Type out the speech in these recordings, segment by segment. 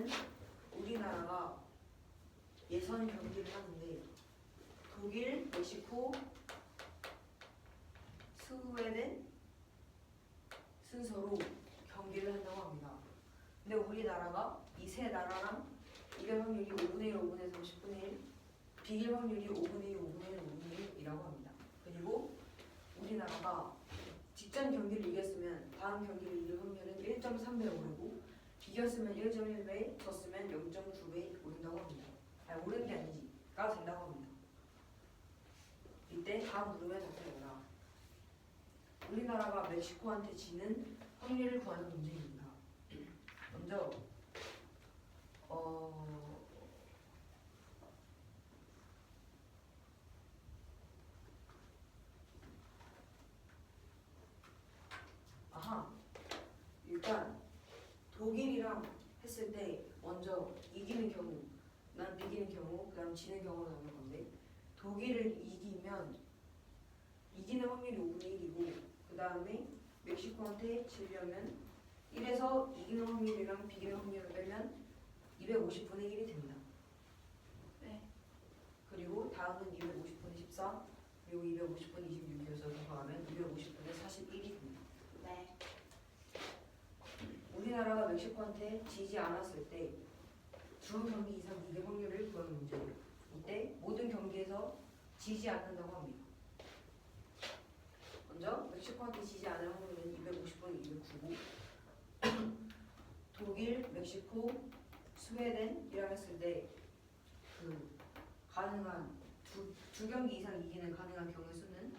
때는 우리나라가 예선 경기를 하는데 독일, 멕시코, 스웨덴 순서로 경기를 한다고 합니다. 근데 우리나라가 이 세 나라랑 이길 확률이 5분의 1, 5분의 3, 10분의 1, 비길 확률이 5분의 2, 5분의 1, 5분의 1이라고 합니다. 그리고 우리나라가 직전 경기를 이겼으면 다음 경기를 이길 확률은 1.3배 오르고 이겼으면 1.1배, 졌으면 0.9배 오른다고 합니다. 아니, 오르는 게 아니지가 된다고 합니다. 이때 다음 물음에 답해보라. 우리나라가 멕시코한테 지는 확률을 구하는 문제입니다. 먼저 일단 독일이랑 했을 때 먼저 이기는 경우, 난 비기는 경우, 그 다음 지는 경우로 나눌 건데 독일을 이기면 이기는 확률이 5분의 1이고 그 다음에 멕시코한테 지려면 1에서 이기는 확률이랑 비기는 확률을 빼면 250분의 1이 됩니다. 네. 그리고 다음은 250분의 14 그리고 250분의 26이어서 더하면 250분의 41이 됩니다. 네. 우리나라가 멕시코한테 지지 않았을 때 두 경기 이상 이길 확률을 구하는 문제예요. 이때 모든 경기에서 지지 않는다고 합니다. 먼저 멕시코한테 지지 않을 확률은 250분의 209고 독일, 멕시코, 스웨덴이랑 했을 때 그 가능한 두 경기 이상 이기는 가능한 경우의 수는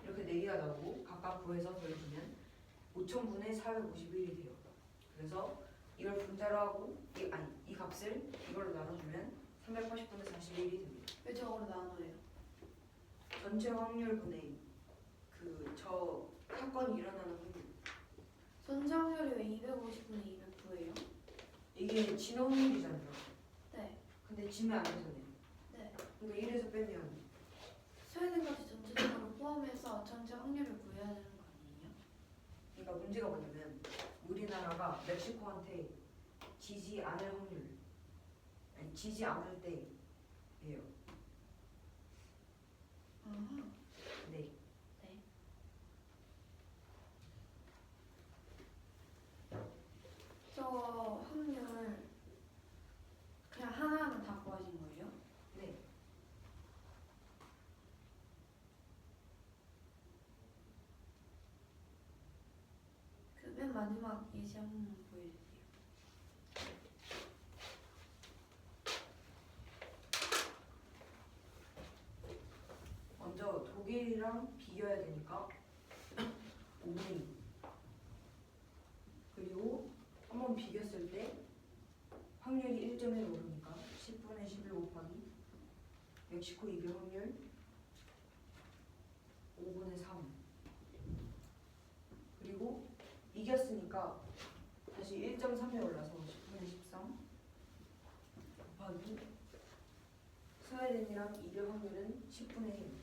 이렇게 4개가 나오고 각각 구해서 더해주면 5,000분의 451이 돼요. 그래서 이걸 분자로 하고 이 값을 이걸로 나눠주면 380분의 41이 됩니다. 왜 저거로 나눠요? 전체 확률분의 저 사건이 일어나는 확률. 전체 확률이 왜 250분의 209예요? 이게 진화 확률이잖아요. 네. 근데 지면 안 되잖아요. 네. 그러니까 1에서 빼면 스웨덴까지 전체적으로 포함해서 전체 확률을 구해야 되는 거 아니에요? 그러니까 문제가 뭐냐면 우리나라가 멕시코한테 지지 않을 확률 지지 않을 때예요. 네. 네. 저 확률 그냥 하나하나 다 구하신 거예요? 네. 그 맨 마지막 예시 한 번만 보여주세요. 먼저 독일이랑 비교해야 되니까 5분의 2 그리고 한번 비겼을 때 확률이 1.1 오르니까 10분의 11 곱하기 멕시코 이길 확률 5분의 3 그리고 이겼으니까 다시 1.3에 올라서 10분의 13 곱하기 스웨덴이랑 이길 확률은 10분의 1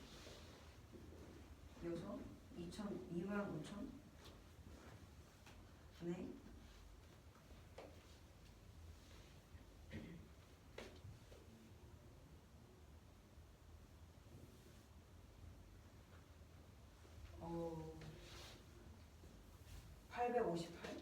여기서 2만 5천 분의 858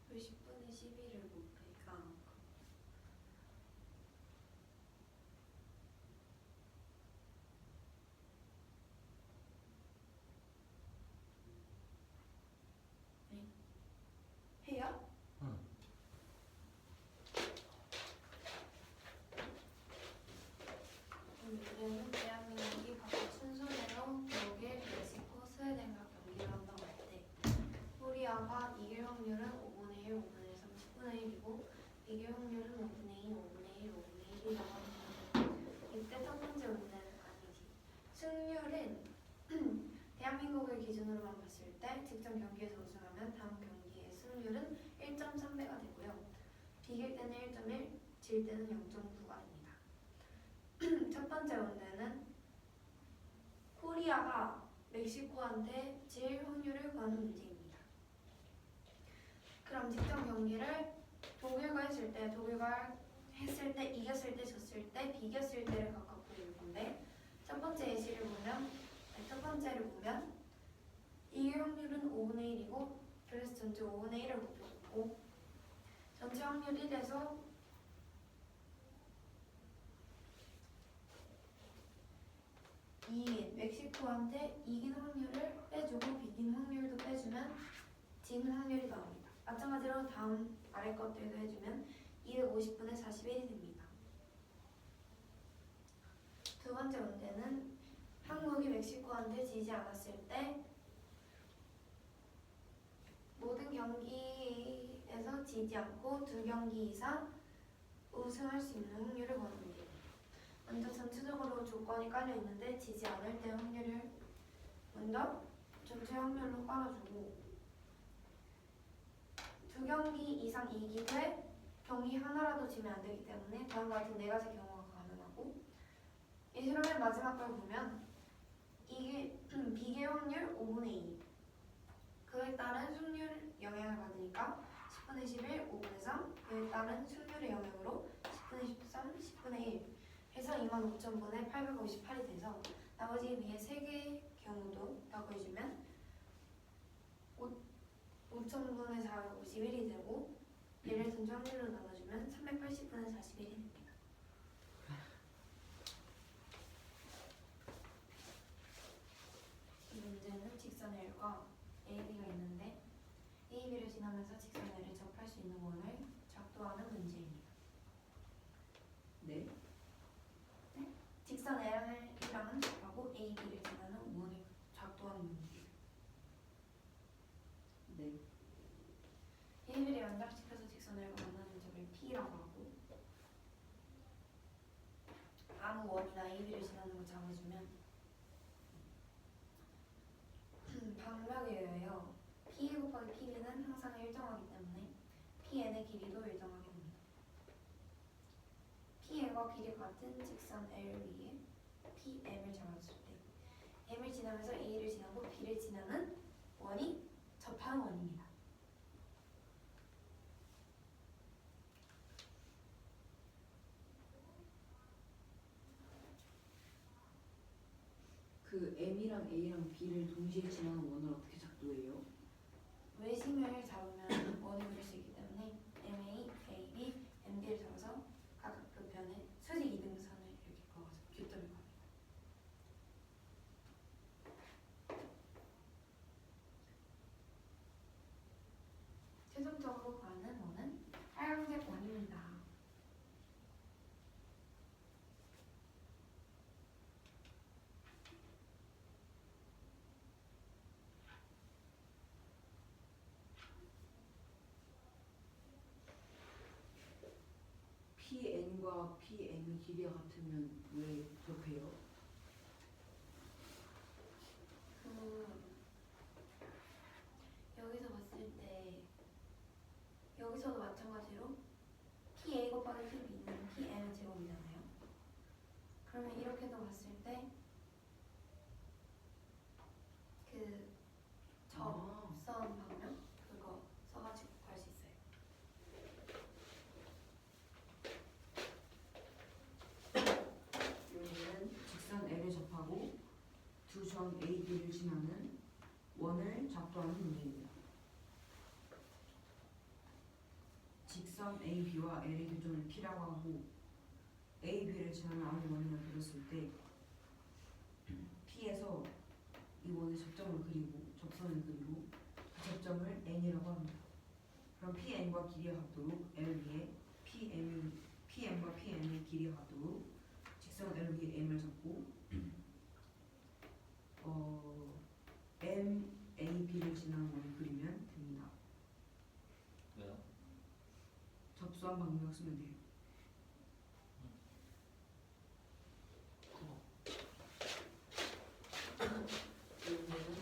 왜 10분의 하면 다음 경기의 승률은 1.3배가 되고요. 비길 때는 1.1, 질 때는 0.9가 됩니다. 첫 번째 문제는 코리아가 멕시코한테 질 확률을 구하는 문제입니다. 그럼 직전 경기를 독일과 했을 때, 독일과 했을 때, 이겼을 때, 졌을 때, 비겼을 때를 각각 보일 건데 첫 번째 예시를 보면, 첫 번째를 보면 이길 확률은 5분의 1이고 그래서 전체 5분의 1을 곱해줬고 전체 확률 1에서 2인 멕시코한테 이긴 확률을 빼주고 비긴 확률도 빼주면 지는 확률이 나옵니다. 마찬가지로 다음 아래 것들도 해주면 250분의 41이 됩니다. 두 번째 문제는 한국이 멕시코한테 지지 않았을 때 모든 경기에서 지지 않고 2경기 이상 우승할 수 있는 확률을 구하는 문제입니다. 먼저 전체적으로 조건이 깔려 있는데 지지 않을 때 확률을 먼저 전체 확률로 깔아주고 2경기 이상 이기되 경기 하나라도 지면 안 되기 때문에 다음과 같은 4가지 경우가 가능하고 예시로는 마지막 걸 보면 비길 확률 5분의 2 그에 따른 승률 영향을 받으니까 10분의 11, 5분의 3 그에 따른 승률의 영향으로 10분의 13, 10분의 1 해서 25,000분의 858이 돼서 나머지 위에 3개의 경우도 바꿔주면 5,000분의 451이 되고 얘를 전체 확률로 나눠주면 380분의 41이 됩니다. 이 문제는 직선 L과 AB가 있는데 AB를 지나면서 직선 L을 접할 수 있는 원을 작도하는 문제입니다. 네. 직선 L이랑은 접하고 AB를 지나는 원을 작도하는 문제예요. 네. AB를 연달시켜서 직선 L과 만나는 점을 P라고 하고 아무 원이나 AB를 지나는 걸 잡아주면 방정에 의하여 P 곱하기 PB는 항상 일정하기 때문에 PN의 길이도 일정하게 됩니다. PN과 길이 같은 직선 L 위에 PM을 잡아줄 때 M을 지나면서 A를 지나고 B를 지나는 원이 접하는 원입니다. 그 M이랑 A랑 B를 동시에 지나는 원을 어떻게 작도해요? 외심을 잡으면 원을 그릴 수 있기 때문에 MA, AB, MB를 잡아서 각각 그 변에 수직 이등선을 이렇게 그어서 교점을 겁니다. 최종적으로 구하는 원은 빨간색 원입니다. PN과 PM의 길이가 같으면 왜 접해요? 여기서 봤을 때 여기서도 마찬가지로 PA 곱하기 PB는 PM의 제곱이잖아요. 그러면 이렇게도 봤을 때 그 접선 방면 그거 써가지고 구할 수 있어요. 여기는 직선 L을 접하고 두 점 AB를 지나는 원을 작도하는 문제입니다. 직선 AB와 L의 교점을 P라고 하고 AB를 지나는 아무 원을 그렸을 때 P에서 이 원의 접점을 그리고 접선을 그리고 그 접점을 N이라고 합니다. 그럼 PN과 길이가 같도록 L 위에 PM과 PN의 길이가 같도록 직선 L 위에 M을 잡고 MAB를 지나는 원을 그리면 됩니다. 왜요? 접수한 방정식 쓰면 돼요. 이 문제는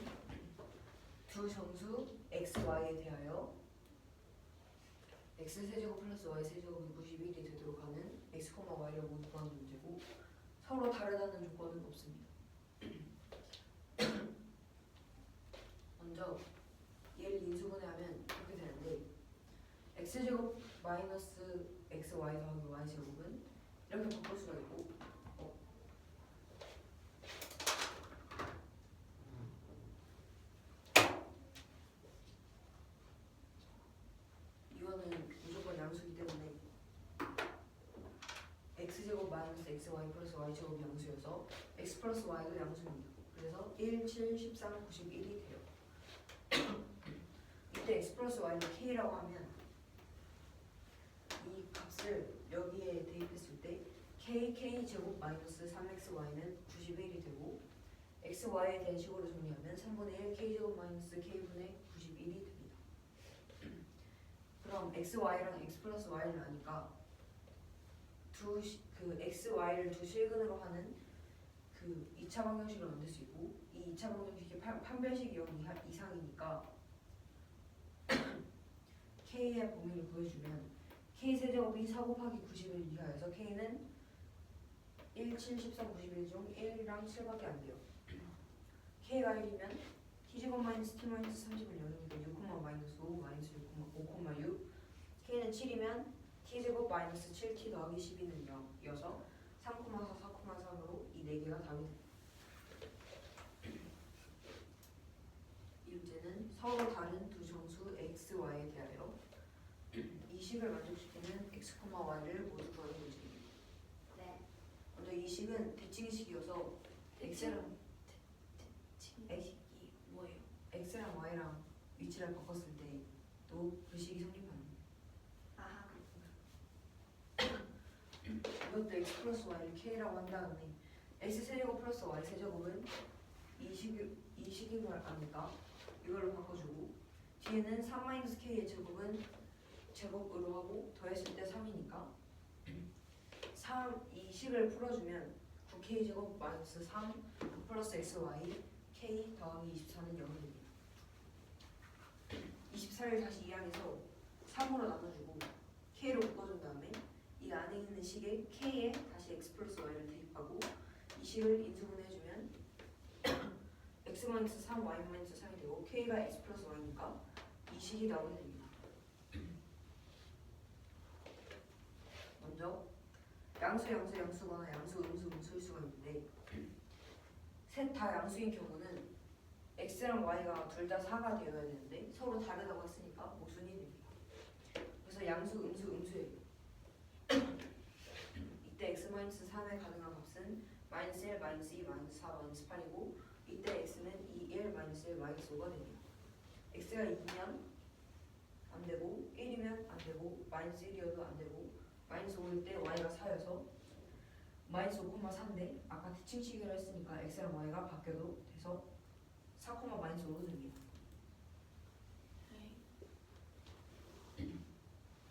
두 점수 XY의 x 세제곱 플러스 y 세제곱이 91이 되도록 하는 x, y를 모두 구하는 문제고 서로 다르다는 조건은 없습니다. 먼저 얘를 인수분해하면 이렇게 되는데 x제곱 마이너스 xy 더하기 y제곱은 이렇게 바꿀 수가 있고 이거는 무조건 양수이기 때문에 x제곱 마이너스 xy 플러스 y제곱이 양수여서 x 플러스 y도 양수입니다. 그래서 1, 7, 13, 91이 돼요. 이때 x 플러스 y를 k라고 하면 이 값을 여기에 대입했을 때 k 제곱 마이너스 3xy는 91이 되고 xy에 대한 식으로 정리하면 3분의 1 k 제곱 마이너스 k분의 91이 됩니다. 그럼 xy랑 x 플러스 y를 아니까 그 xy를 두 실근으로 하는 그 2차 방정식을 만들 수 있고 이 2차 방정식이 판별식이 0 이상이니까 k의 범위를 구해주면 k 세제곱이 4 곱하기 90을 이하여서 k는 1, 7, 13, 91 중 1이랑 7밖에 안 돼요. k가 1이면 t제곱 마이너스 t 마이너스 30은 0이니까 6, 마이너스 5, 마이너스 6, 6 k는 7이면 t제곱 마이너스 7t 더하기 12는 0이어서 3, 4, 4, 3으로 이 4개가 답이 됩니다. 이 문제는 서로 다른 두 정수 x, y에 대하여 이 식을 만족시키는 x, y를 모두 구하는 문제입니다. 네. 먼저 이 식은 대칭식이어서 x랑 대칭식이 뭐예요? x랑 y랑 위치를 바꿨을 때도 그 식이 성립하는 거예요. 아하, 그렇구나. 이것도 x 플러스 y를 k라고 한 다음에 x 세제곱 플러스 y 세제곱은 이 식을 아니까 이걸로 바꿔주고 뒤에는 3-k의 제곱은 제곱으로 하고 더했을 때 3이니까 이 식을 풀어주면 9k 제곱 마이너스 3 플러스 xy k 더하기 24는 0이 됩니다. 24를 다시 이항해서 3으로 나눠주고 k로 묶어준 다음에 이 안에 있는 식에 k에 다시 x 플러스 y를 대입하고 이 식을 인수분해해주면 x-3, y-3이 되고 k가 x 플러스 y니까 이 식이 나오게 됩니다. 먼저 양수거나 음수일 수가 있는데 셋 다 양수인 경우는 x랑 y가 둘 다 4가 되어야 되는데 서로 다르다고 했으니까 모순이 됩니다. 그래서 음수예요. 이때 x-3의 가능한 값은 -1, -2, -4, -8이고 이때 x는 2, 1, -1, -5가 됩니다. x가 2면 안 되고 1이면 안 되고 -1이어도 안 되고 -5일 때 y가 4여서 -5,4인데 아까 대칭식을 했으니까 x랑 y가 바뀌어도 돼서 4, -5로 됩니다. 네.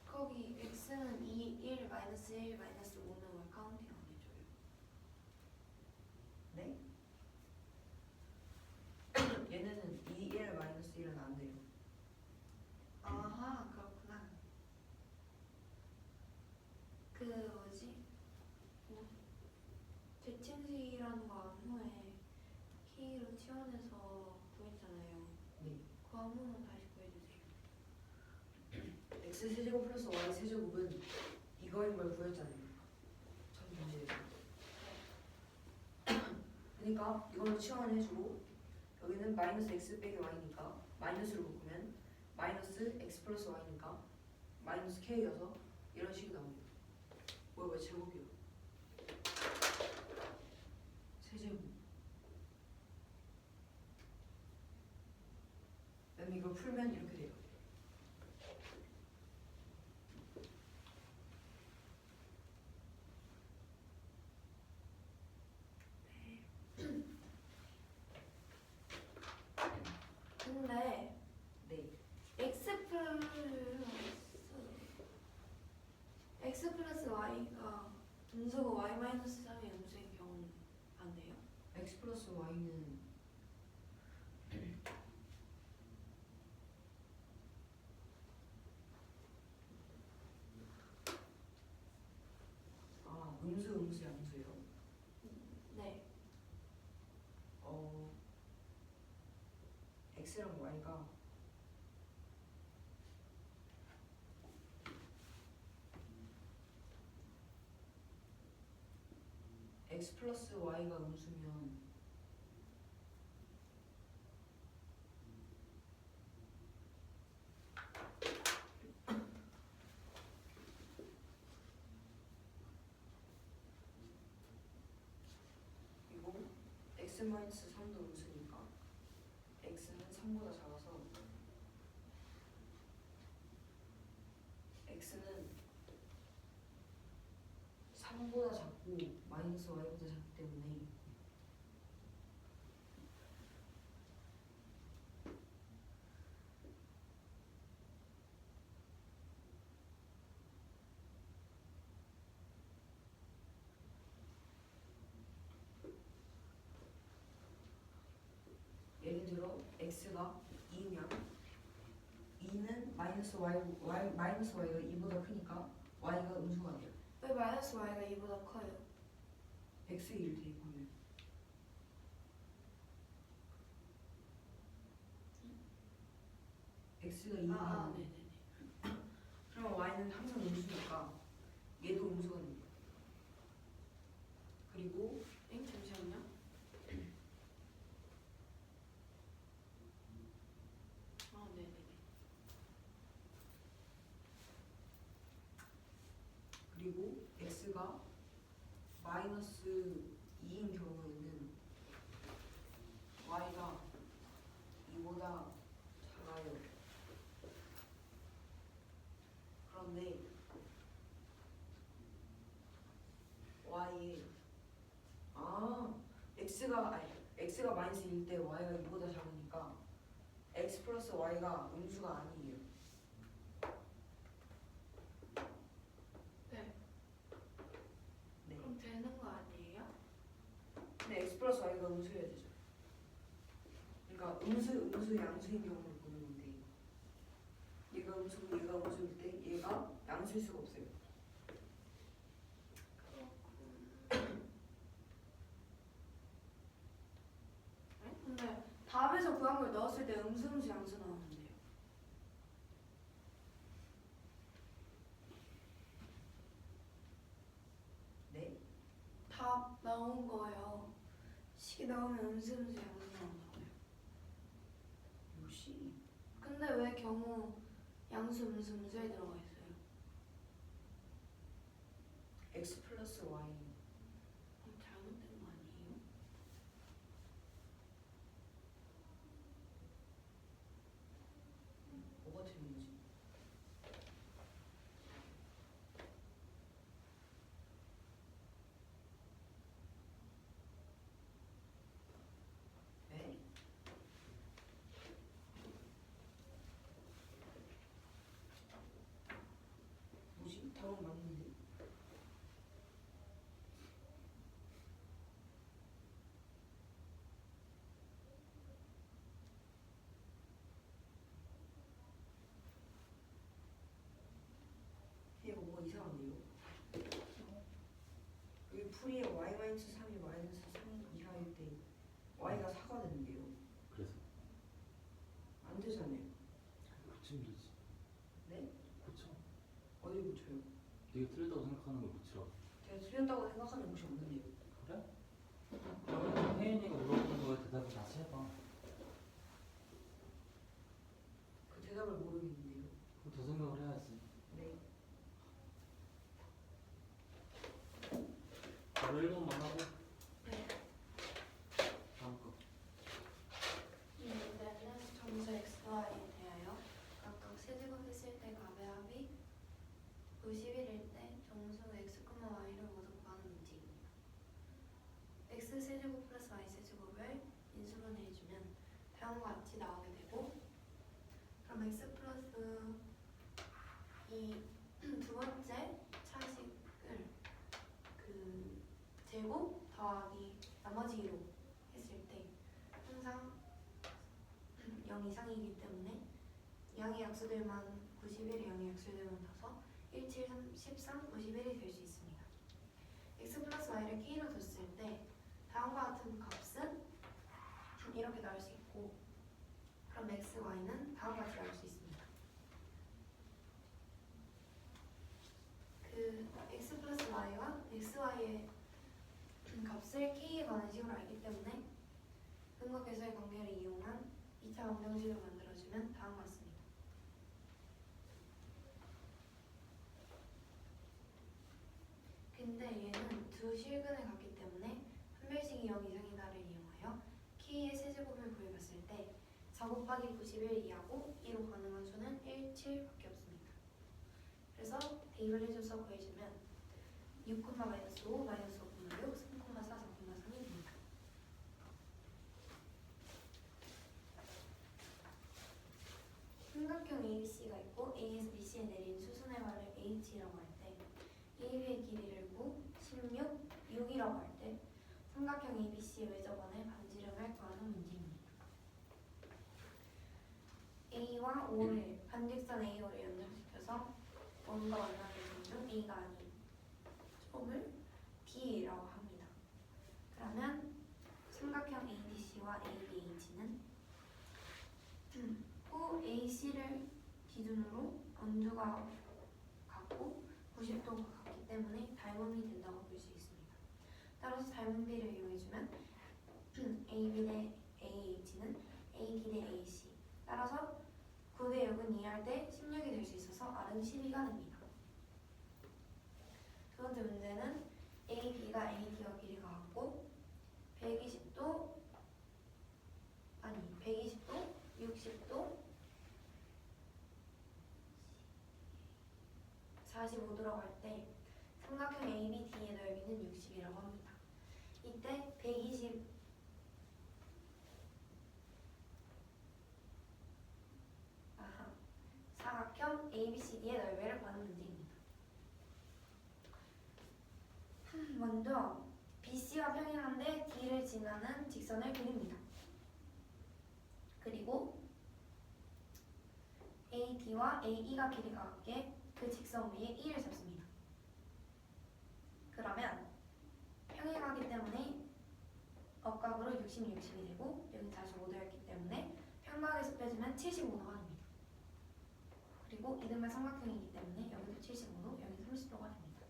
거기 x는 2, 1, 마이너스 1, 마이너스 5는 왜 카운팅 안 해줘요? 네? 얘네는 2, 1, -1은 안 돼요. 아하, 그렇구나. 그 뭐지? 대칭식이라는 거 암호에 k로 치환해서 구했잖아요. 네. 그 암호는 다시 구해주세요. x 세제곱 플러스 y 세제곱은 이거인 걸 구했잖아요. 첫 문제에서. 그러니까 이걸로 치환을 해주고 여기는 마이너스 x 빼기 y니까 마이너스로 바꾸면 마이너스 x 플러스 y니까 마이너스 k여서 이런 식이 나옵니다. 왜 제곱이요? 세제곱. 그다음에 이걸 풀면 이렇게 돼요. 근데 네. x 플러스 y가 음수고 y 마이너스 3이 음수인 경우는 안 돼요? x 플러스 y는 음수 양수예요. 네. x랑 y가 x 플러스 y가 음수면 그리고 x 마이너스 3도 음수니까 x는 3보다 작아서 x는 3보다 작고 마이너스 y보다 작기 때문에 예를 들어 x가 2면 2는 마이너스 y가 2보다 크니까 y가 음수가 돼요. 왜 마이너스 y가 2보다 커요? x를 대입하면 x가 2면 네네네. 그러면 y는 항상 음수니까 얘도 음수가 됩니다. 그리고 잠시만요. 네네네. 그리고 x가 마이너스 2인 경우에는 y가 2보다 작아요. 그런데 y에 x가 마이너스 1일 때 y가 2보다 작으니까 x 플러스 y가 음수가 아니에요. 네. 네. 그럼 되는 거 아니에요? 근데 x 플러스 y가 음수여야 되죠. 그러니까 음수 양수인 경우를 보는 건데 얘가 음수고 얘가 음수일 때 얘가 양수일 수가 없어요. 근데 답에서 구한 걸 넣었을 때 음수 양수 나오는데요. 네? 답 나온 거예요. 식이 나오면 음수 양수 나온다고요. 역시 근데 왜 경우 음수에 들어가 있어요? x 플러스 y 잘못된 거 아니에요? 뭐가 틀린 거지? 네? 뭐지? 답은 맞는데? 얘가 뭔가 이상한데요? 여기 풀이에 y-3이 마이너스 3 이하일 때 y가 4가 되는데요? 그래서 안 되잖아요. 고치면 되지. 네? 고쳐. 어디 붙여요? 네가 틀렸다고 생각하는 걸 고치라고. 제가 틀렸다고 생각하는 곳이 없는데요. 그래? 그러면 혜인이가 물어보는 거에 대답을 다시 해봐. 그 대답을 모르겠는데요. 그럼 더 생각을 해야지. 네. 바로 1번만 하고 네. 다음 거. 이 문제는 점수 xy에 대하여 각각 세제곱했을 때 값의 합이 91일 때 정수 x, y를 모두 구하는 문제입니다. x 세제곱 플러스 y 세제곱을 인수분해해주면 다음과 같이 나오게 되고, 그럼 x 플러스 이 두 번째 차식을 그 제곱 더하기 나머지 2로 했을 때 항상 0 이상이기 때문에 양의 약수들만 91이 양의 약수들만 더서 1, 7, 3, 13, 91이 될 수 있습니다. 이렇게 나올 수 있고, 그럼 x, y는 다음과 같이 나올 수 있습니다. 그 x 플러스 y와 xy의 값을 k에 관한 식으로 알기 때문에 근거계수의 관계를 이용한 2차 방정식을 만들어주면 다음과 같습니다. 근데 얘는 두 실근을 갖기 때문에 판별식이 0 이상이다를 이용하여 k의 세제곱을 구해봤을 때 4 곱하기 91 이하고 2로 가능한 수는 1, 7밖에 없습니다. 그래서 대입을 해줘서 구해주면 6, -5, -5, 5, 6, 3, 4, 4, 3이 됩니다. 삼각형 ABC가 있고 A에서 BC에 내린 수순의 발을 H라고 할 때 AB의 길이를 9, 16, 6이라고 할 때 삼각형 ABC의 외접원의 반지름을 구하는 문제입니다. A와 O를 반직선 AO를 연결시켜서 원과 원각의 점 중 A가 아닌 점을 B라고 합니다. 그러면 삼각형 ADC와 ABH는 호 AC를 기준으로 원주가 같고 90도가 같기 때문에 닮음이 된다고 볼 수 있습니다. 따라서 닮음비를 이용해주면 AB 대 AH는 AD 대 AC 따라서 9대 6은 2할 때 16이 될 수 있어서 R은 12가 됩니다. 두 번째 문제는 AB가 AD와 길이가 같고 120도, 60도, 45도라고 할 때 삼각형 ABD의 넓이는 60이라고 합니다. 이때 120 사각형 ABCD의 넓이를 구하는 문제입니다. 먼저 BC와 평행한데 D를 지나는 직선을 그립니다. 그리고 AD와 AE가 길이가 같게 그 직선 위에 E를 잡습니다. 그러면 평행하기 때문에 억각으로 60, 60이 되고 여기 45도였기 때문에 평각에서 빼주면 75도가 됩니다. 그리고 이등변 삼각형이기 때문에 여기도 75도, 여기도 30도가 됩니다.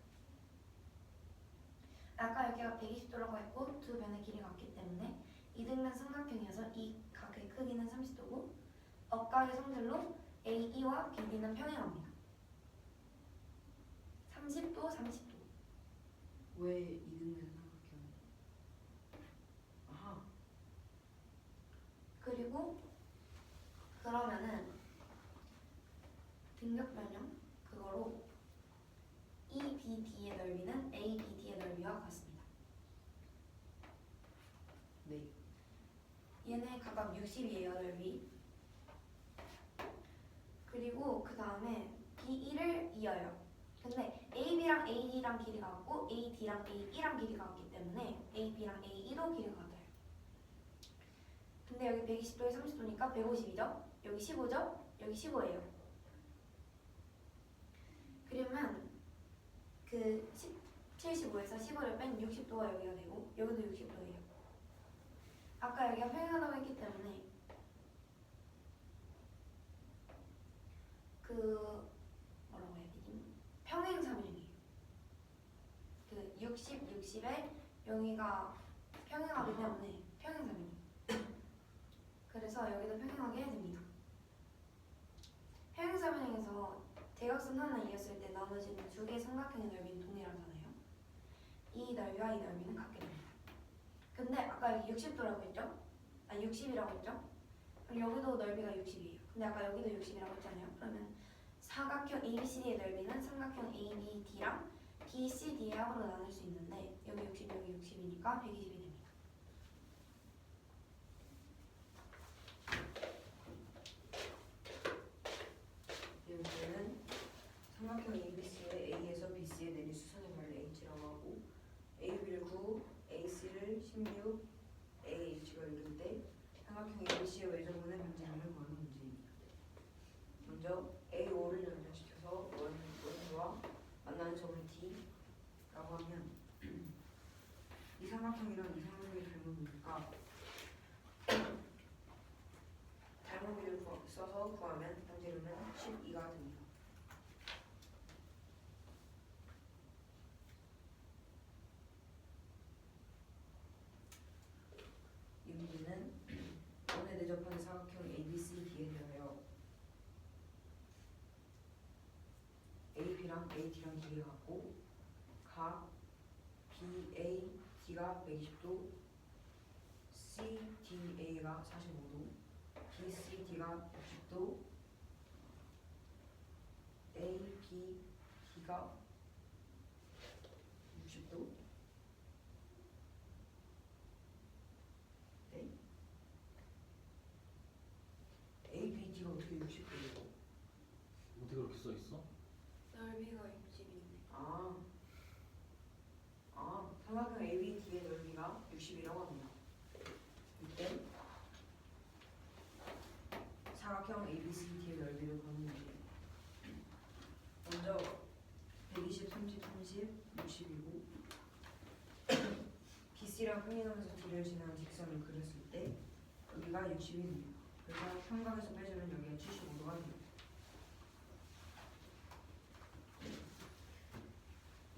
아까 여기가 120도라고 했고 두 변의 길이가 같기 때문에 이등변 삼각형이어서 이 각의 크기는 30도고 억각의 성질로 AE와 BD는 평행합니다. 30도, 30도. 왜 이등변 삼각형? 아하. 그리고 그러면은 등력 변형 그거로 EBD의 넓이는 ABD의 넓이와 같습니다. 네. 얘네 각각 60이에요 넓이. 그리고 그 다음에 BE를 이어요. 근데 AB랑 AD랑 길이가 같고 AD랑 AE랑 길이가 같기 때문에 AB랑 AE도 길이가 같아요. 근데 여기 120도에 30도니까 150이죠? 여기 15죠? 여기 15예요. 그러면 그 75에서 15를 뺀 60도가 여기가 되고 여기도 60도예요. 아까 여기가 평행하다고 했기 때문에 그 뭐라고 해야 되지? 평행삼형이에요. 그 60, 60에 여기가 평행하기 때문에 평행삼형이에요. 그래서 여기도 평행하게 해야 됩니다. 평행삼형에서 대각선 하나 이었을 때 나머지는 두 개의 삼각형의 넓이는 동일하잖아요. 이 넓이와 이 넓이는 같게 됩니다. 근데 아까 여기 60도라고 했죠? 60이라고 했죠? 그럼 여기도 넓이가 60이에요. 근데 아까 여기도 60이라고 했잖아요. 그러면 사각형 ABCD의 넓이는 삼각형 ABD랑 BCD의 합으로 나눌 수 있는데 여기 60, 여기 60이니까 120이 됩니다. 이 문제는 삼각형 ABC의 A에서 BC에 내린 수선의 발을 H라고 하고 AB를 9, AC를 16, AH가 6일 때 삼각형 ABC의 외접원의 반지름을 구하는 문제입니다. 먼저 A5를 연결시켜서 원주와 만나는 점을 D라고 하면 이 삼각형이랑 이 삼각형이 닮은 이유가 AT랑 길이가 같고 각 BAD가 120도, CDA가 45도, BCD가 60도, ABD가 60도. 네? ABD가 어떻게 60도예요? 어떻게 그렇게 써 있어? 넓이가 60인데. 삼각형 ABD의 넓이가 60이라고 합니다. 이때 사각형 ABCD의 넓이를 구하는 문제. 먼저 120, 30, 30, 60이고 BC랑 평행하면서 D를 지나는 직선을 그렸을 때 여기가 60입니다. 그래서 삼각에서 빼주면 여기가 75도가 됩니다.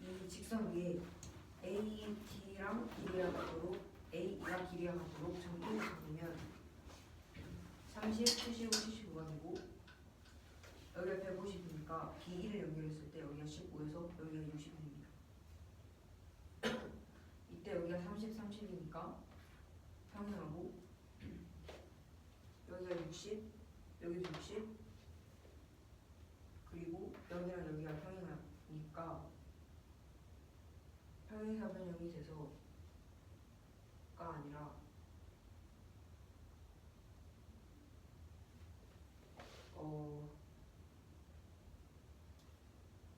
이 직선 위에 AD랑 길이가 같도록 A가 길이가 같도록 점을 잡으면 30, 75, 75가 되고 여기가 150이니까 B1을 연결했을 때 여기가 15에서 여기가 60이 됩니다. 이때 여기가 30, 30이니까 평행하고 여기가 60, 여기도 60 그리고 여기랑 여기가 평행하니까 평행사변형이 돼서가 아니라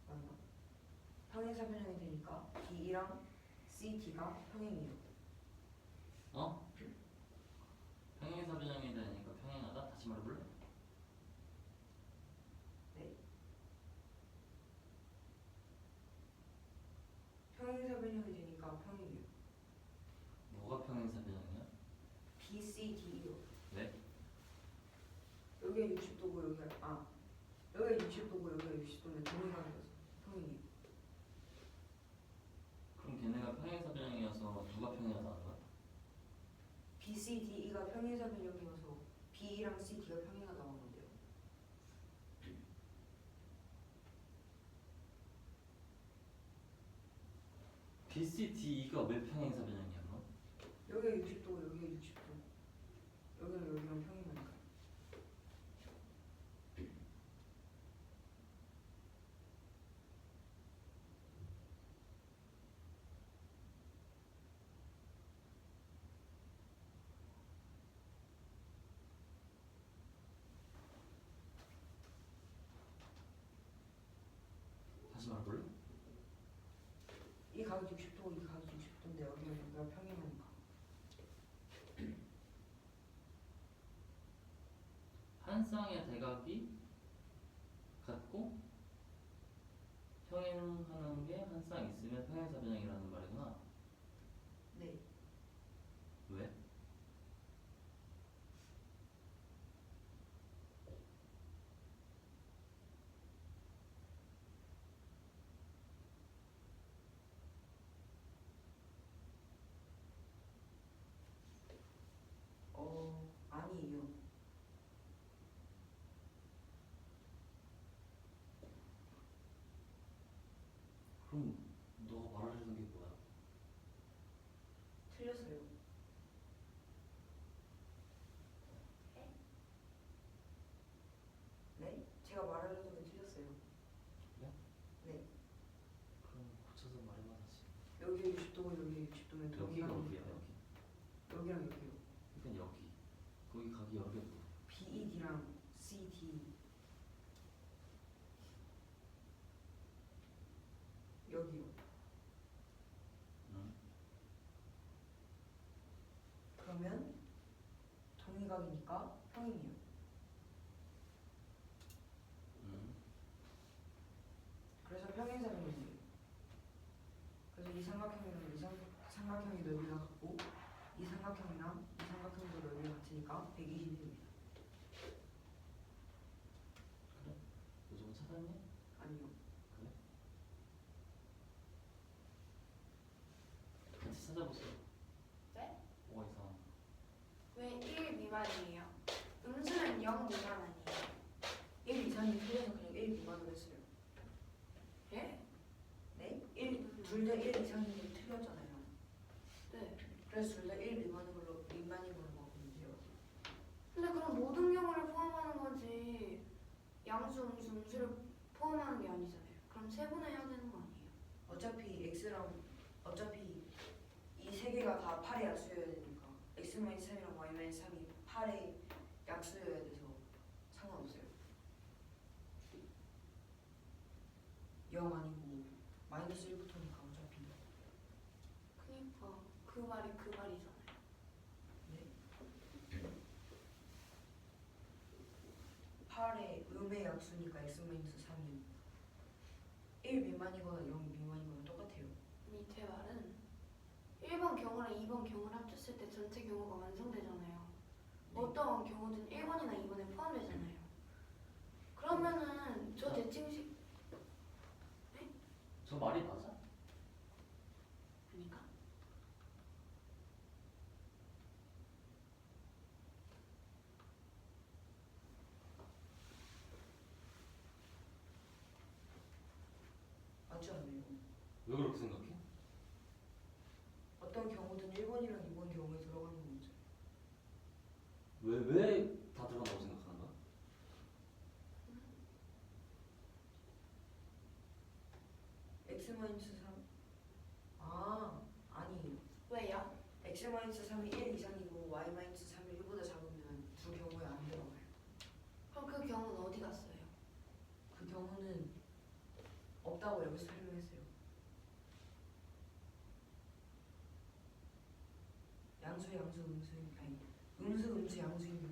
맞나? 평행사변형이 되니까 B랑 CD가 평행이에요. 어? 평행사변형이 되니까 평행하다? 다시 말해볼래? 네. 평행사변형이 되니까 평행이에요. 뭐가 평행사변형이야? BCD요. 왜? 여기가 60도고 여기가 60도고 여기가 60도면 동일하게 돼서 평행이에요. 그럼 걔네가 평행사변형이어서 누가 평행하다는 거야? BCD가 평행사변형이어서 B랑 CD가 평행하다고 하는데요. BCDE가 왜 평행사변형이야 그럼? 여기가 60도고 여기가 60도. 여기랑 여기랑 평행하니까. 다시 말해볼래? 이 각이 60도고 이 각이 60도인데 여기랑 여기가 평행하니까. 한 쌍의 대각이 같고 평행하는 게 한 쌍 있으면 평행사변형이라는 말이구나. 네. 왜? 아니에요. 그럼 너가 말하려는 게 뭐야? 틀렸어요. 네? 제가 말하려던 게 틀렸어요. 그래? 네. 그럼 고쳐서 말해봐 다시. 여기가 60도고 여기가 60도면 여기가 동일한 어디야 거예요. 여기? 여기랑 여기요. 그러니까 여기. 거기 각이 여러 개 뭐? BED랑 CD 여기요. 응? 그러면 동일각이니까 평행이요. 응? 그래서 평행사변형이에요. 그래서 이 삼각형이랑 삼각형이 넓이가 같고 이 삼각형이랑 이 삼각형도 넓이가 같으니까 120이 됩니다. 그래? 요즘 찾았니? 아니요. 그래? 같이 찾아보세요. 네? 뭐가 이상한? 왜 1 미만이에요? 음수는 0 미만 아니에요? 1 이상이 틀려서 그냥 1 미만으로 했어요. 예? 그래서 둘 다 1 미만인 걸로 바꾸면 돼요. 근데 그럼 모든 경우를 포함하는 거지 양수, 음수, 음수를 포함하는 게 아니잖아요. 그럼 세분해야 되는 거 아니에요? 어차피 이 세 개가 다 8의 약수여야 되니까 x-3이랑 y-3이 8의 약수여야 돼서 상관없어요. 0 아니고 마이너스 1부터니까 어차피. 그니까 그 말이 그 말이잖아요. 네. 8의 음의 약수니까 x-3이 1 미만이거나 0 미만이거나 똑같아요. 밑에 말은 1번 경우랑 2번 경우를 합쳤을 때 전체 경우가 완성되잖아요. 어떠한 경우든 1번이나 2번에 포함되잖아요. 그러면은 저 대칭식 저 말이 맞아? 아닌가? 맞지 않나요? 왜 그렇게 생각해? 어떤 경우든 1번이랑 2번 경우에 들어가는 문제. 왜 다 들어간다고 생각하는 거야? x-3 아니 왜요? x-3이 1 이상이고 y-3이 1보다 작으면 두 경우에 안 들어가요. 그럼 그 경우는 어디 갔어요? 그 경우는 없다고 여기서 설명했어요. 양수 아니 음수 양수인 경우.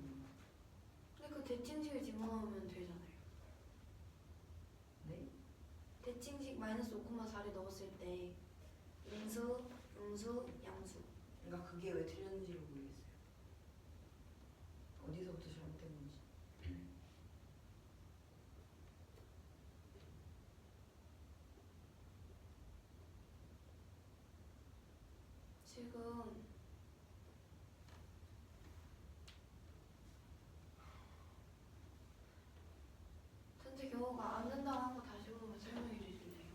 근데 그 대칭식을 집어넣으면 되잖아요. 네? 대칭식 마이너스 5,4를 넣었을 때 음수, 양수. 그러니까 그게 왜 틀렸는지를 모르겠어요. 어디서부터 잘못된 건지. 지금 전체 경우가 안 된다고 한 거 다시 한번 설명해 주실래요?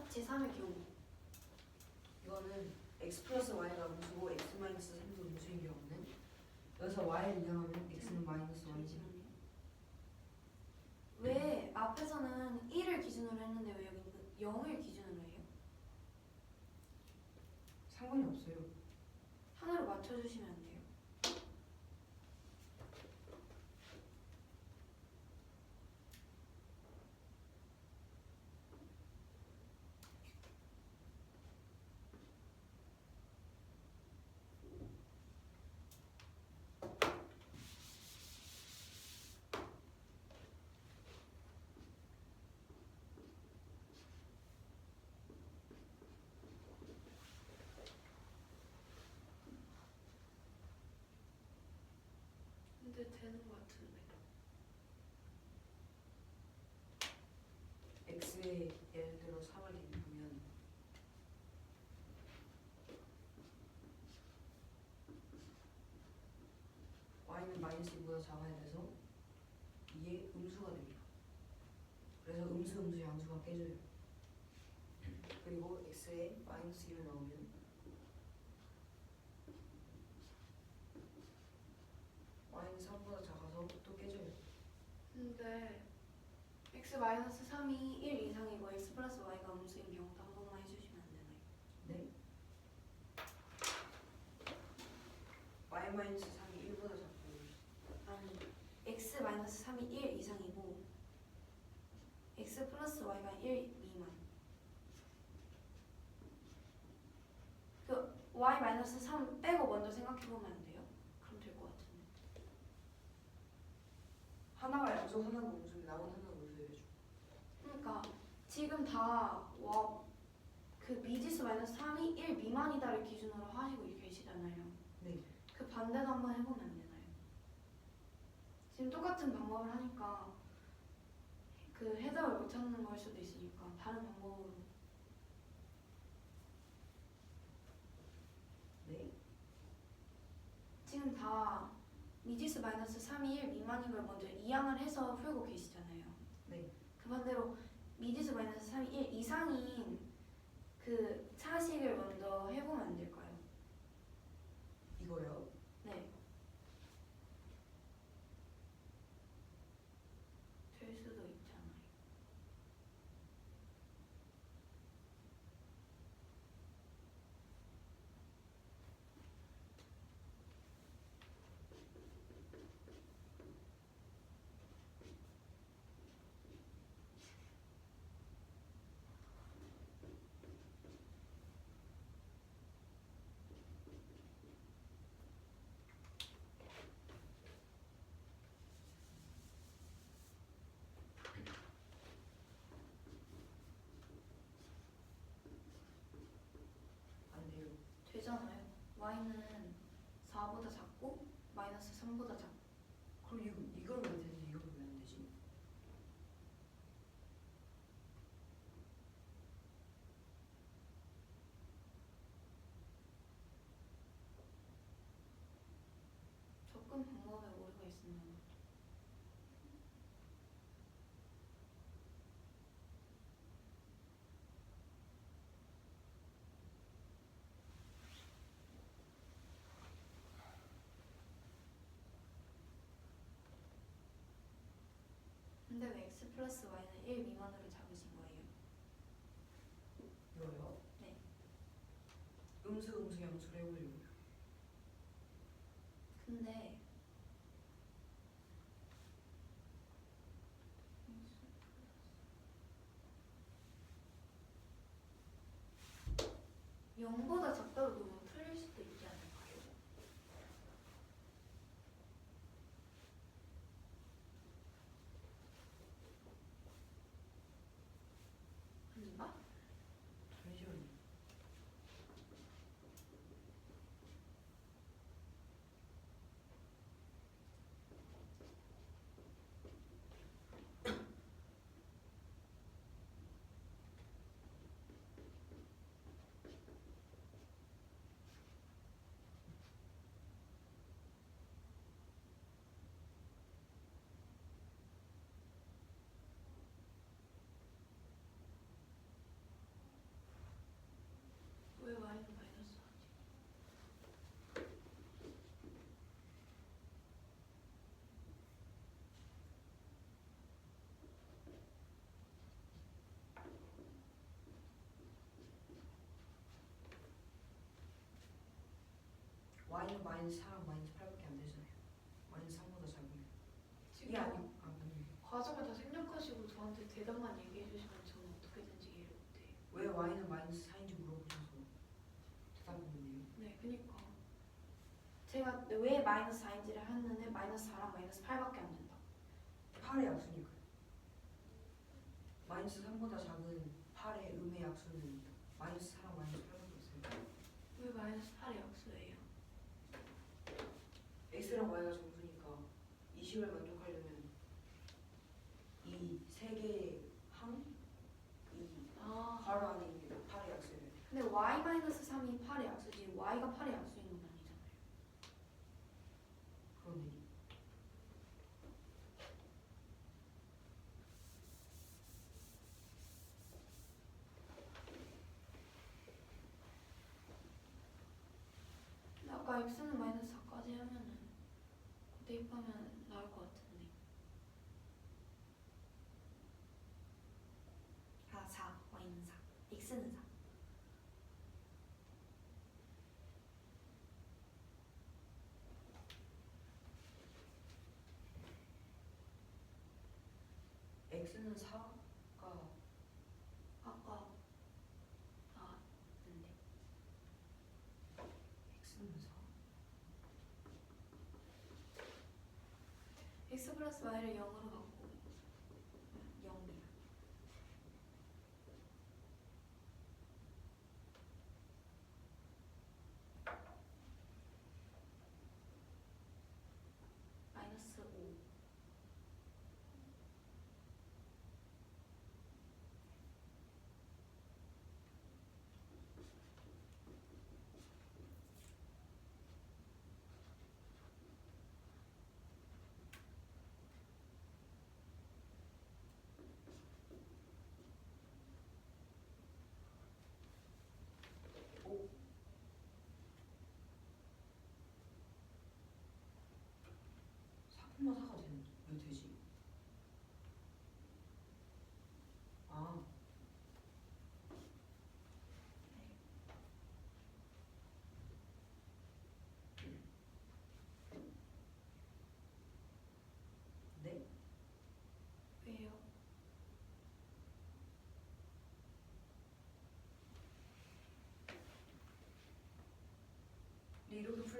제3의 경우. 이거는 x 플러스 y가 음수고 x 마이너스 3도 음수인 경우는 여기서 y를 이용하면 x는 마이너스 1이지. 잠시만요. 왜 앞에서는 1을 기준으로 했는데 왜 여기는 0을 기준으로 해요? 상관이 없어요. 하나로 맞춰주시면 안 돼요? 근데 되는 것 같은데. x에 예를 들어 3을 대입하면 y는 마이너스 2보다 작아야 돼서 이게 음수가 됩니다. 그래서 음수 양수가 깨져요. 그리고 x에 마이너스 1을 넣으면 y는 3보다 작아서 또 깨져요. 근데 x-3이 1 이상이고 x 플러스 y가 음수인 경우도 한 번만 해주시면 안 되나요? 네? y-3이 1보다 작고 아니, x-3이 1 이상이고 x 플러스 y가 1 미만. 그 y-3 빼고 먼저 생각해보면 안 돼요? 그럼 될 것 같은데. 하나가 양수 하나가 음수인데 나머지 하나가 음수여야죠. 그러니까 지금 다 그 미지수 -3이 1 미만이다를 기준으로 하시고 계시잖아요. 네. 그 반대도 한번 해보면 안 되나요? 지금 똑같은 방법을 하니까 그 해답을 못 찾는 걸 수도 있으니까 다른 방법으로. 네. 지금 다 미지수 -3이 1 미만인 걸 먼저 이항을 해서 풀고 계시잖아요. 네. 그 반대로 미지수 -3이 1 이상인 그 차식을 먼저 해보면 안 될까요? 이거요? 네. 될 수도 있잖아요. 안 돼요. 되잖아요. y는 4보다 작고 마이너스 3보다 작고. 그럼 이걸 왜 되지? 이걸 왜 안 되지? 접근 방법에 오류가 있었나 보죠. 근데 왜 x 플러스 y는 1 미만으로 잡으신 거예요? 이거요? 네. 음수 양수를 해보려고요. 근데 0보다 작다고 놓으면 틀릴 수도 있지 않을까요? 아닌가? 잠시만요. 왜 y는 마이너스 하지? y는 마이너스 4랑 마이너스 8밖에 안 되잖아요. 마이너스 3보다 작으면. 이게 지금 아니, 맞네. 과정을 다 생략하시고 저한테 대답만 얘기해 주시면 저는 어떻게든지 이해를 못해요. 왜 y는 마이너스 4인지 물어보셔서 대답했네요. 네, 그니까 제가 왜 마이너스 4인지를 했는데 마이너스 4랑 마이너스 8밖에 안 된다. 8의 약수니까요. 마이너스 3보다 작은 8의 음의 약수는 마이너스 4랑 마이너스 8밖에 없어요. 왜 마이너스 8의 약수예요? x랑 y가 정수니까 이 식을 만족하려면 이 세 개의 항, 이 아, 괄호 안에 있는 8의 약수예요. 근데 y 마이너스 3이 8의 약수지 y가 8의 약수인 건 아니잖아요. 그러네. 근데 아까 x는 마이너스 4까지 하면은 대입하면 나올 것 같은데. 아, 4, y는 4, x는 4. x는 4가 아까 나왔는데. x는 4? x 플러스 y를 0으로 바꾸고 0이야. 마이너스 5.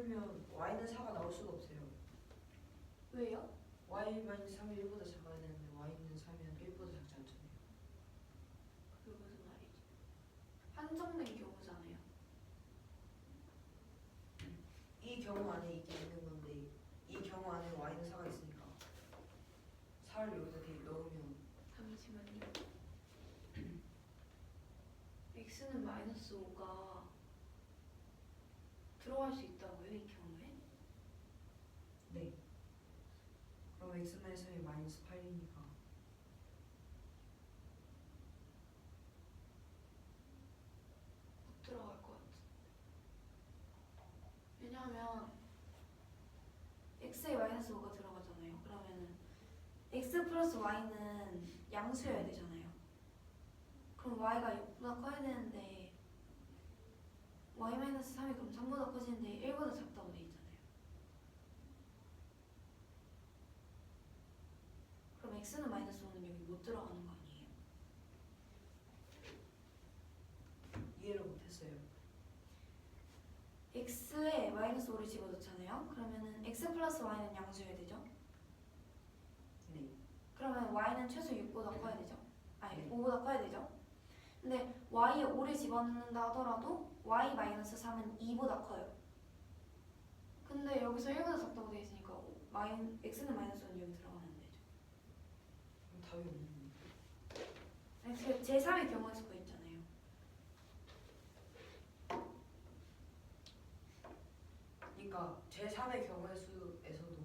풀면 y는 4가 나올 수가 없어요. 왜요? y-3이 1보다 작아야 되는데 y는 3이면 1보다 작지 않잖아요. 그게 무슨 말이지? 한정된 경우잖아요. 이 경우 안에 이게 있는 건데 이 경우 안에 y는 4가 있으니까 4를 여기다 넣으면 잠시만요. x는 마이너스 5가 들어갈 수 있다고요? 이 경우에? 네. 그럼 x-3이 -8이니까 못 들어갈 것 같아. 왜냐하면 x에 마이너스 5가 들어가잖아요. 그러면은 x 플러스 y는 양수여야 되잖아요. 그럼 y가 6보다 커야 되는데 y 마이너스 3이 그럼 3보다 커지는데 1보다 작다고 돼 있잖아요. 그럼 x는 마이너스 5는 여기 못 들어가는 거 아니에요? 이해를 못했어요. x에 마이너스 5를 집어넣잖아요. 그러면은 x 플러스 y는 양수여야 되죠. 네. 그러면 y는 최소 6보다 커야 되죠. 아니 네. 5보다 커야 되죠. 근데 y에 5를 집어넣는다 하더라도 y 마이너스 3은 2보다 커요. 근데 여기서 1보다 작다고 되어 있으니까 x는 마이너스 5는 여기 들어가면 되죠. 그럼 답이 없는데. 제3의 경우일 수가 있잖아요. 그러니까 제3의 경우의 수에서도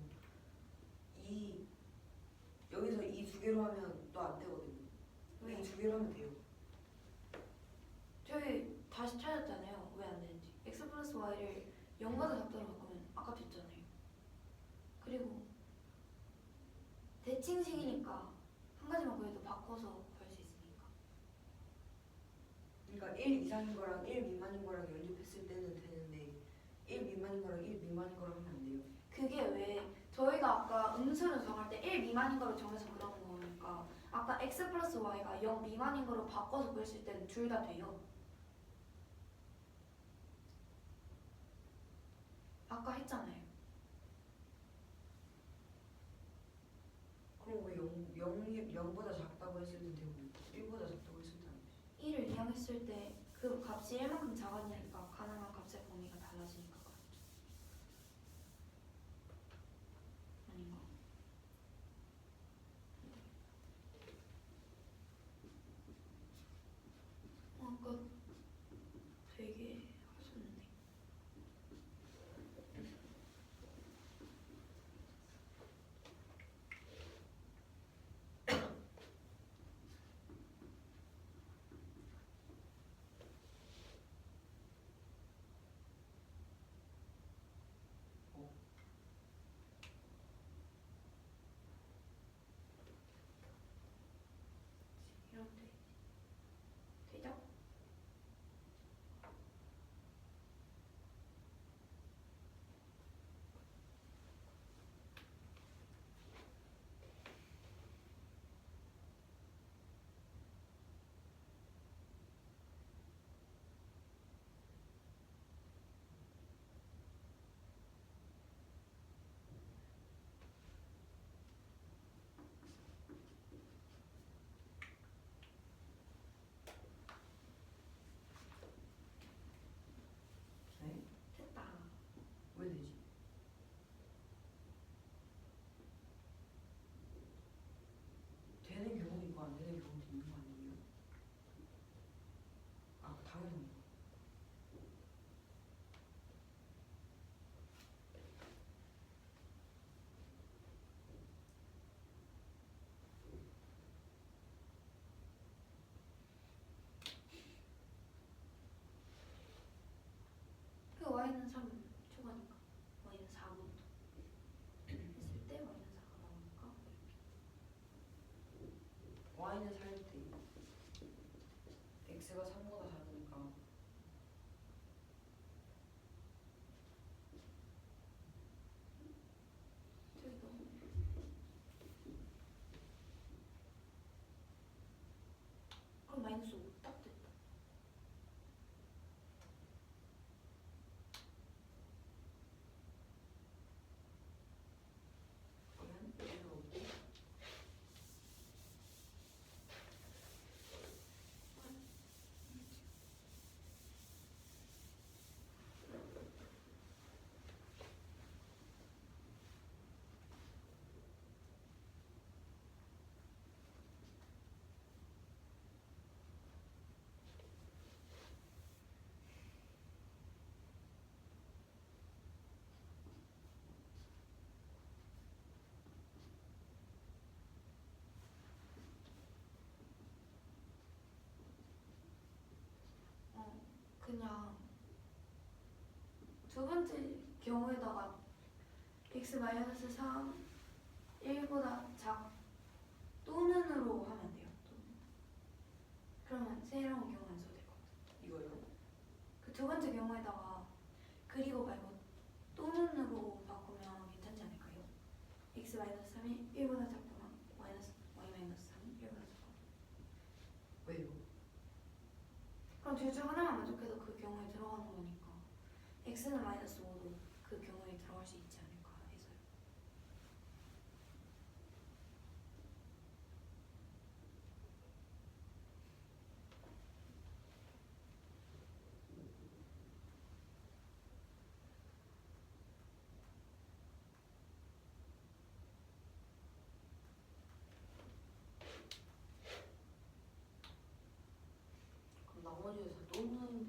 여기서 이 두 개로 하면 또 안 되거든요. 왜? 이 두 개로 하면 돼요. 저희 다시 찾았잖아요. 왜 안 되는지. x 플러스 y를 0보다 작다로 바꾸면 아깝겠잖아요. 그리고 대칭식이니까 한 가지만 구해도 바꿔서 구할 수 있으니까. 그러니까 1 이상인 거랑 1 미만인 거랑 연립했을 때는 되는데 1 미만인 거랑 1 미만인 거랑 하면 안 돼요. 그게 왜 저희가 아까 음수를 정할 때 1 미만인 거를 정해서 그러는 거니까 아까 x 플러스 y가 0 미만인 거로 바꿔서 구했을 때는 둘 다 돼요. 아까 했잖아요. 그럼 왜 0보다 작다고 했을 때 되고 1보다 작다고 했을 때 안 되지? 1을 이항했을 때 그 값이 1만큼 작아지니까 가능한 값의 범위가 달라지니까 그렇죠. 아닌가? 아까 되게 하셨는데. 이러면 되죠? 네? 됐다. 왜 되지? 되는 경우도 있고 안 되는 경우도 있는 거 아니에요? 아 당연한 거. 그 y는 3 초과니까 y는 4부터 했을 때 y는 4가 나오니까 y는 살 때 x가 3보다 작으니까 저기 너무 그럼 마이너스 5 딱 됐다. 그냥 두 번째 경우에다가 x-3 1보다 작 또는으로 하면 돼요. 또는. 그러면 새로운 경우 안 써도 될 것 같아요. 이거요? 그 두 번째 경우에다가 그리고 말고 또는으로 바꾸면 괜찮지 않을까요? x-3이 1보다 작거나 y-3이 1보다 작거나. 왜요? 그럼 둘 중 하나만 만족해서 그 경우에 들어가는 거니까 x는 -5도 그 경우에 들어갈 수 있지 않을까 해서요. 그럼 나머지도 다 또는으로.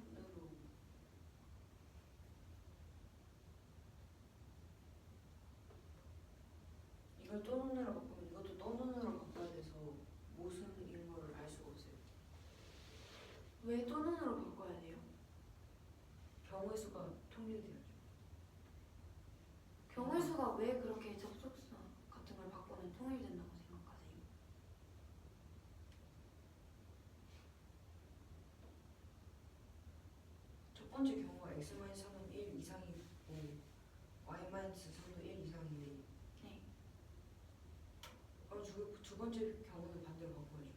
이걸 또는으로 바꾸면 이것도 또는으로 바꿔야 돼서 무슨인 걸 알 수가 없어요. 왜 또는으로 바꿔야 돼요? 경우의 수가 통일돼야죠. 경우의 수가 왜 그렇게 접속사 같은 걸 바꾸면 통일된다고 생각하세요? 첫 번째 경우가 x-3은 1 이상이고 y-3도 1 이상인데 네. 그럼 두 번째 경우는 반대로 바꿔야죠.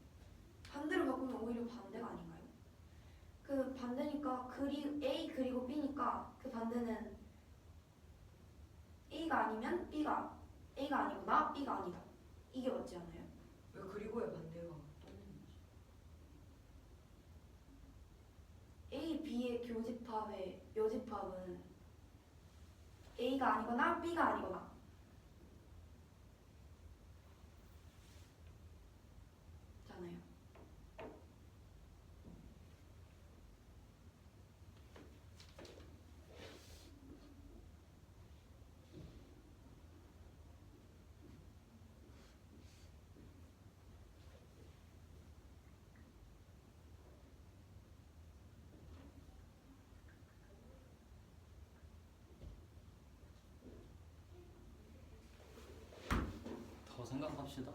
반대로 바꾸면 오히려 반대가 아닌가요? 그 반대니까 A 그리고 B니까 그 반대는 A가 아니면 A가 아니구나 B가 아니다. 이게 맞지 않아요? 왜 그리고의 반대가 또는이지? A, B의 교집합의 여집합은 A가 아니거나 B가 아니거나 잖아요. 더 생각합시다.